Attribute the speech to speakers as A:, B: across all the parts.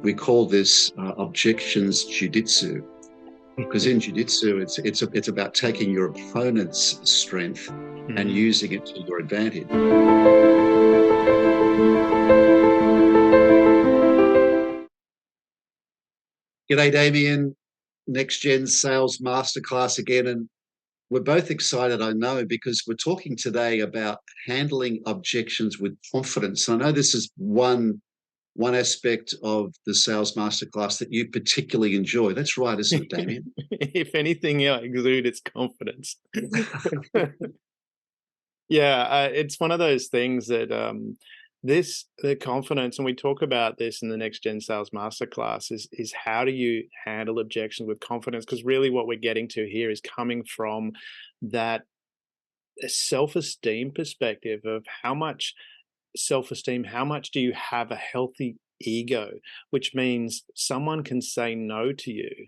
A: we call this objections jujitsu, because in jiu-jitsu it's about taking your opponent's strength and
B: Mm.
A: using it to your advantage. G'day, Damien. Next Gen Sales Masterclass again, and we're both excited, I know, because we're talking today about handling objections with confidence. I know this is one aspect of the Sales Masterclass that you particularly enjoy. That's right, isn't it, Damien?
B: If anything, yeah, exude its confidence. Yeah, it's one of those things that the confidence, and we talk about this in the Next Gen Sales Masterclass, is how do you handle objections with confidence? Because really, what we're getting to here is coming from that self-esteem perspective of how much self-esteem, how much do you have a healthy ego, which means someone can say no to you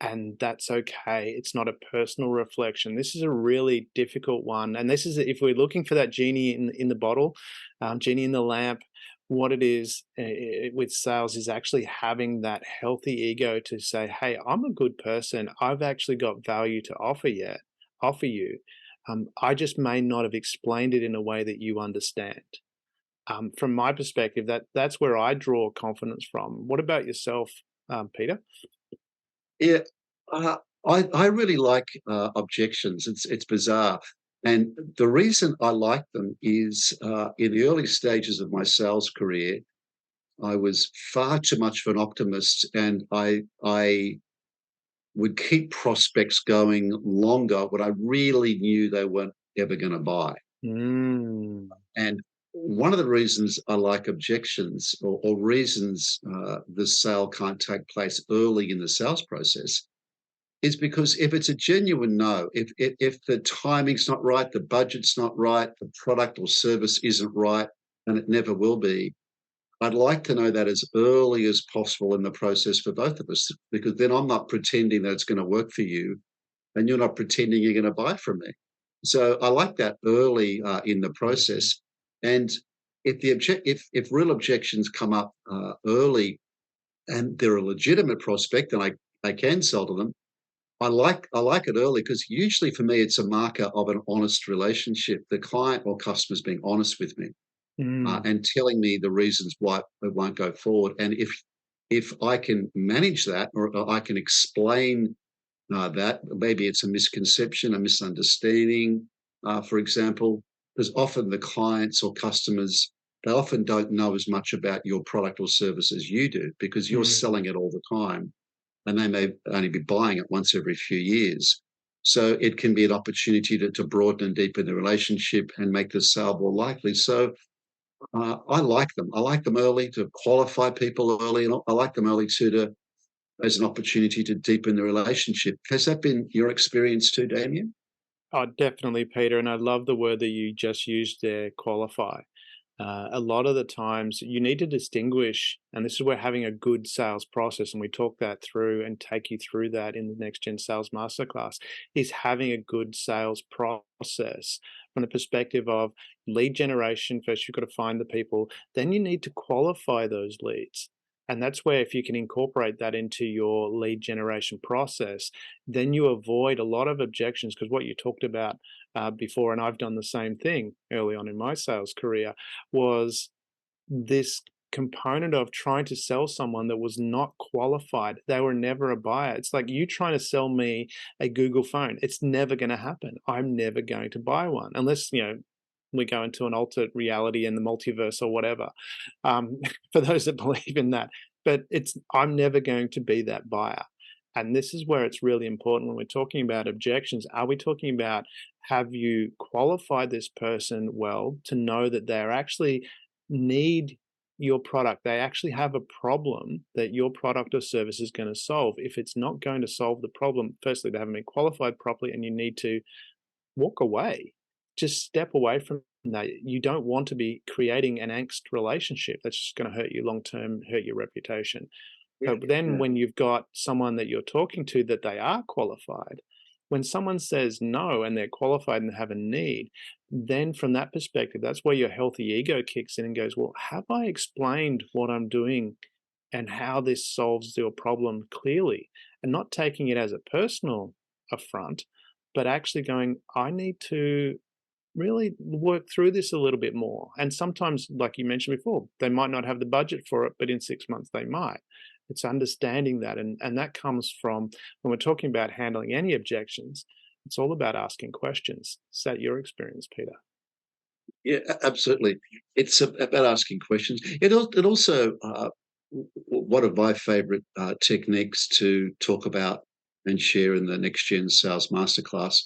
B: and that's okay. It's not a personal reflection. This is a really difficult one, and this is if we're looking for that genie in the bottle, genie in the lamp. What it is with sales is actually having that healthy ego to say, "Hey, I'm a good person. I've actually got value to offer you. I just may not have explained it in a way that you understand." From my perspective, that's where I draw confidence from. What about yourself, Peter?
A: Yeah, uh, I really like objections. It's bizarre, and the reason I like them is in the early stages of my sales career, I was far too much of an optimist, and I would keep prospects going longer when I really knew they weren't ever going to buy.
B: Mm.
A: And one of the reasons I like objections, or reasons the sale can't take place early in the sales process, is because if it's a genuine no, if the timing's not right, the budget's not right, the product or service isn't right, and it never will be, I'd like to know that as early as possible in the process for both of us, because then I'm not pretending that it's going to work for you, and you're not pretending you're going to buy from me. So I like that early in the process. And if real objections come up early and they're a legitimate prospect, and I can sell to them, I like it early, because usually for me it's a marker of an honest relationship. The client or customer's being honest with me
B: Mm.
A: and telling me the reasons why it won't go forward. And if I can manage that, or I can explain that maybe it's a misconception, a misunderstanding, for example, because often the clients or customers, they often don't know as much about your product or service as you do, because you're
B: Mm.
A: selling it all the time and they may only be buying it once every few years. So it can be an opportunity to broaden and deepen the relationship and make the sale more likely. So I like them. I like them early to qualify people early, and I like them early too to as an opportunity to deepen the relationship. Has that been your experience too, Damien?
B: Oh, definitely, Peter. And I love the word that you just used there, qualify. A lot of the times you need to distinguish, and this is where having a good sales process, and we talk that through and take you through that in the Next Gen Sales Masterclass, is having a good sales process from the perspective of lead generation. First, you've got to find the people, then you need to qualify those leads. And that's where, if you can incorporate that into your lead generation process, then you avoid a lot of objections. Because what you talked about before, and I've done the same thing early on in my sales career, was this component of trying to sell someone that was not qualified. They were never a buyer. It's like you trying to sell me a Google phone. It's never going to happen. I'm never going to buy one unless, we go into an alternate reality in the multiverse or whatever, for those that believe in that. But I'm never going to be that buyer. And this is where it's really important when we're talking about objections. Are we talking about, have you qualified this person well to know that they're actually need your product? They actually have a problem that your product or service is going to solve. If it's not going to solve the problem, firstly, they haven't been qualified properly, and you need to walk away. Just step away from that. You don't want to be creating an angst relationship. That's just going to hurt you long term, hurt your reputation.
A: Yeah,
B: But then
A: yeah.
B: when you've got someone that you're talking to that they are qualified, when someone says no and they're qualified and have a need, then from that perspective, that's where your healthy ego kicks in and goes, well, have I explained what I'm doing and how this solves your problem clearly, and not taking it as a personal affront, but actually going, I need to really work through this a little bit more. And sometimes, like you mentioned before, they might not have the budget for it, but in 6 months they might. It's understanding that. And that comes from when we're talking about handling any objections, it's all about asking questions. Is that your experience, Peter?
A: Yeah, absolutely. It's about asking questions. It also one of my favorite techniques to talk about and share in the Next Gen Sales Masterclass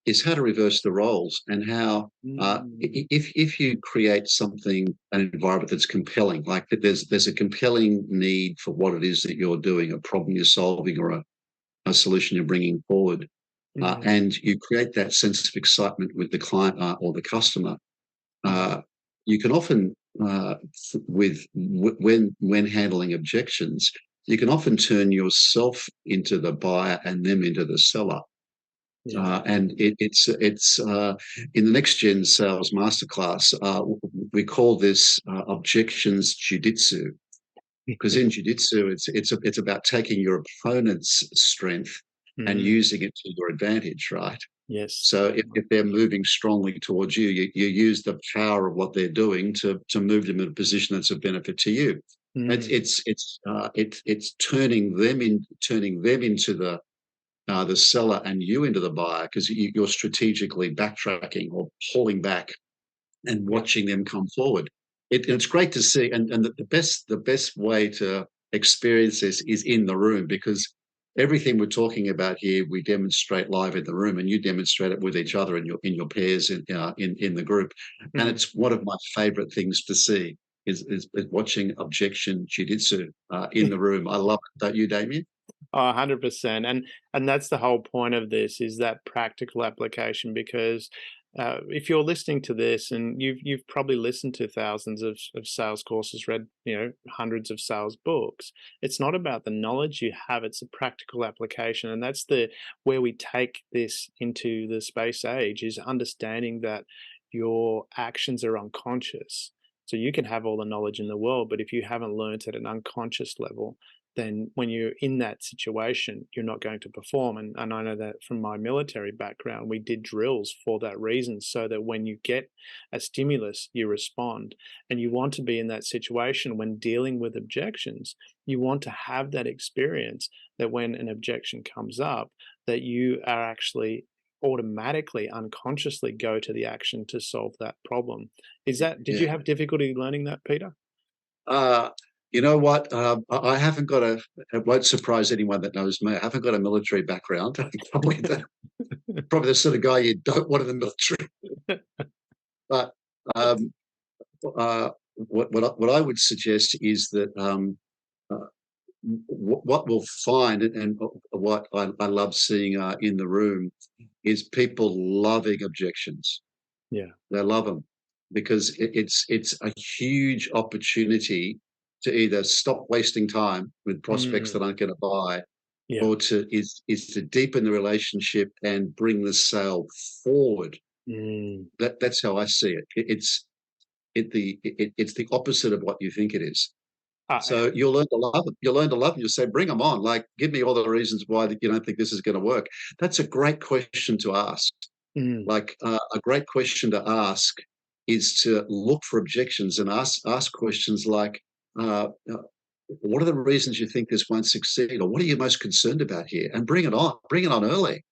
A: is how to reverse the roles, and how
B: Mm,
A: if you create something, an environment that's compelling, like that there's a compelling need for what it is that you're doing, a problem you're solving, or a solution you're bringing forward,
B: mm,
A: and you create that sense of excitement with the client or the customer.
B: mm.
A: uh, you can often, when handling objections, you can often turn yourself into the buyer and them into the seller.
B: Yeah.
A: And it's in the Next Gen Sales Masterclass, we call this objections jujitsu, because in jujitsu it's about taking your opponent's strength and
B: Mm,
A: using it to your advantage, right?
B: yes.
A: So if they're moving strongly towards you, you use the power of what they're doing to move them in a position that's of benefit to you.
B: Mm,
A: It's turning them into the seller and you into the buyer, because you're strategically backtracking or pulling back and
B: yeah.
A: watching them come forward. It's great to see, and the best way to experience this is in the room, because everything we're talking about here we demonstrate live in the room, and you demonstrate it with each other in your pairs in the group, and
B: Mm.
A: it's one of my favourite things to see is watching objection jiu-jitsu in the room. I love it. Don't you, Damien?
B: Oh, 100%, and that's the whole point of this, is that practical application, because, if you're listening to this and you've probably listened to thousands of sales courses, read, hundreds of sales books, it's not about the knowledge you have, it's a practical application, and that's the where we take this into the space age, is understanding that your actions are unconscious. So you can have all the knowledge in the world, but if you haven't learnt at an unconscious level, then when you're in that situation, you're not going to perform. And I know that from my military background, we did drills for that reason, so that when you get a stimulus, you respond. And you want to be in that situation when dealing with objections. You want to have that experience that when an objection comes up, that you are actually automatically, unconsciously go to the action to solve that problem. Did
A: Yeah.
B: you have difficulty learning that, Peter?
A: Uh, you know what? I haven't got a. It won't surprise anyone that knows me. I haven't got a military background. Probably the sort of guy you don't want in the military. But um, what I would suggest is that uh, what we'll find, and what I love seeing in the room, is people loving objections.
B: Yeah.
A: They love them because it's a huge opportunity to either stop wasting time with prospects that
B: Mm,
A: aren't going to buy,
B: yeah.
A: or is to deepen the relationship and bring the sale forward.
B: Mm.
A: That's how I see it. It's the opposite of what you think it is.
B: I
A: So you'll learn to love them. You'll learn to love them. You'll say, "Bring them on! Like, give me all the reasons why that you don't think this is going to work." That's a great question to ask.
B: mm,
A: Like a great question to ask is to look for objections and ask questions like, uh, uh, "What are the reasons you think this won't succeed, or what are you most concerned about here?" And bring it on. Bring it on early,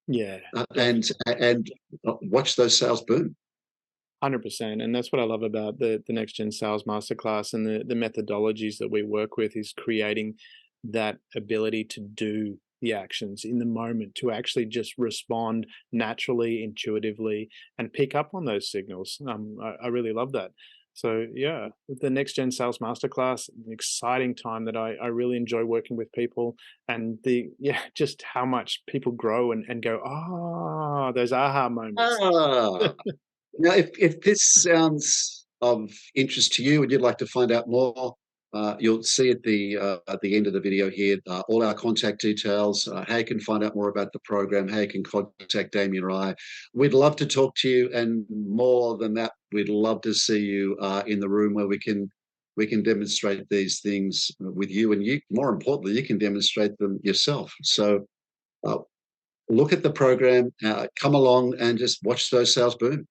B: yeah,
A: and watch those sales boom.
B: 100%, and that's what I love about the Next Gen Sales Masterclass, and the methodologies that we work with, is creating that ability to do the actions in the moment, to actually just respond naturally, intuitively, and pick up on those signals. I really love that. So yeah, the Next Gen Sales Masterclass, an exciting time that I really enjoy working with people, and just how much people grow and go, ah, those aha moments.
A: Ah, now, if this sounds of interest to you and you'd like to find out more, you'll see at the end of the video here all our contact details, how you can find out more about the program, how you can contact Damien or I. We'd love to talk to you, and more than that, we'd love to see you in the room where we can we can demonstrate these things with you, and you, more importantly, you can demonstrate them yourself. So uh, look at the program, come along and just watch those sales boom.